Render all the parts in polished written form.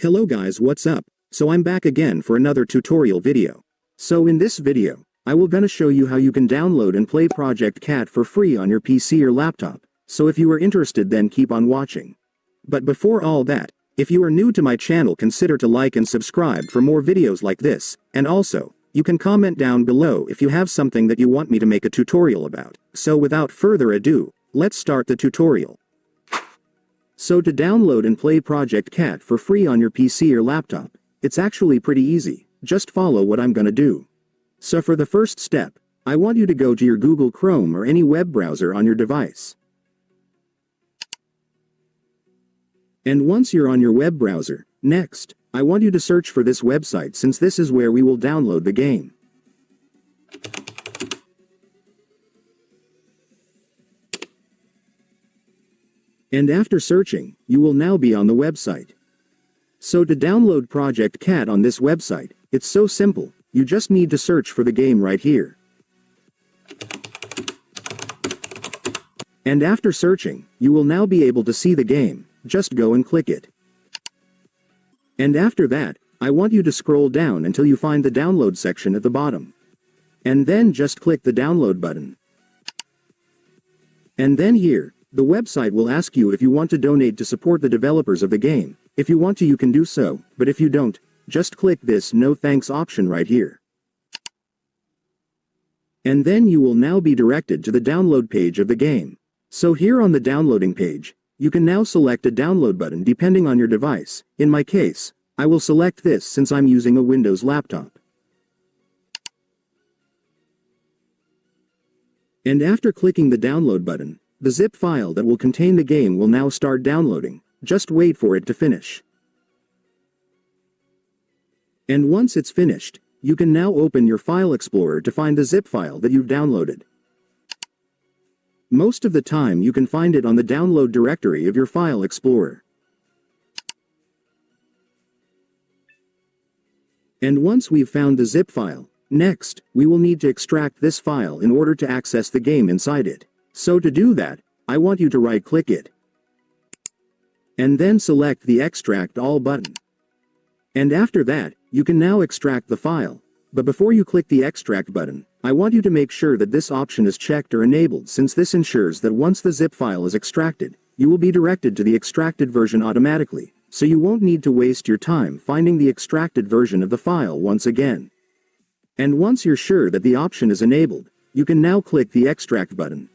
Hello guys, what's up? So I'm back again for another tutorial video. So in this video, I will gonna show you how you can download and play Project Cat for free on your PC or laptop. So if you are interested, then keep on watching. But before all that, if you are new to my channel, consider to like and subscribe for more videos like this, and also, you can comment down below if you have something that you want me to make a tutorial about. So without further ado, let's start the tutorial. So to download and play Project Cat for free on your PC or laptop, it's actually pretty easy. Just follow what I'm gonna do. So for the first step, I want you to go to your Google Chrome or any web browser on your device. And once you're on your web browser, next, I want you to search for this website, since this is where we will download the game. And after searching, you will now be on the website. So to download Project Cat on this website, it's so simple. You just need to search for the game right here. And after searching, you will now be able to see the game. Just go and click it. And after that, I want you to scroll down until you find the download section at the bottom. And then just click the download button. And then here, the website will ask you if you want to donate to support the developers of the game. If you want to, you can do so, but if you don't, just click this no thanks option right here. And then you will now be directed to the download page of the game. So here on the downloading page, you can now select a download button depending on your device. In my case, I will select this since I'm using a Windows laptop. And after clicking the download button, the zip file that will contain the game will now start downloading. Just wait for it to finish. And once it's finished, you can now open your File Explorer to find the zip file that you've downloaded. Most of the time you can find it on the download directory of your File Explorer. And once we've found the zip file, next, we will need to extract this file in order to access the game inside it. So to do that, I want you to right-click it. And then select the Extract All button. And after that, you can now extract the file. But before you click the Extract button, I want you to make sure that this option is checked or enabled, since this ensures that once the zip file is extracted, you will be directed to the extracted version automatically, so you won't need to waste your time finding the extracted version of the file once again. And once you're sure that the option is enabled, you can now click the Extract button.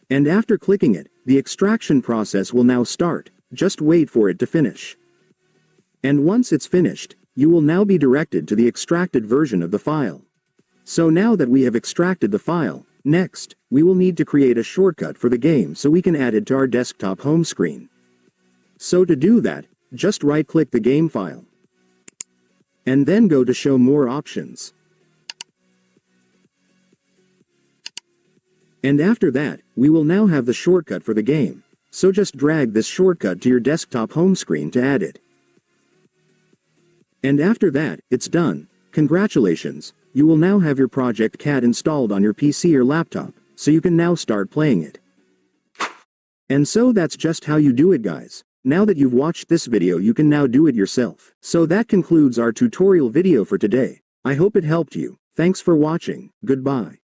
And after clicking it, the extraction process will now start. Just wait for it to finish. And once it's finished, you will now be directed to the extracted version of the file. So now that we have extracted the file, next, we will need to create a shortcut for the game so we can add it to our desktop home screen. So to do that, just right-click the game file. And then go to Show More Options. And after that, we will now have the shortcut for the game. So just drag this shortcut to your desktop home screen to add it. And after that, it's done. Congratulations, you will now have your Project Cat installed on your PC or laptop, so you can now start playing it. And so that's just how you do it, guys. Now that you've watched this video, you can now do it yourself. So that concludes our tutorial video for today. I hope it helped you. Thanks for watching. Goodbye.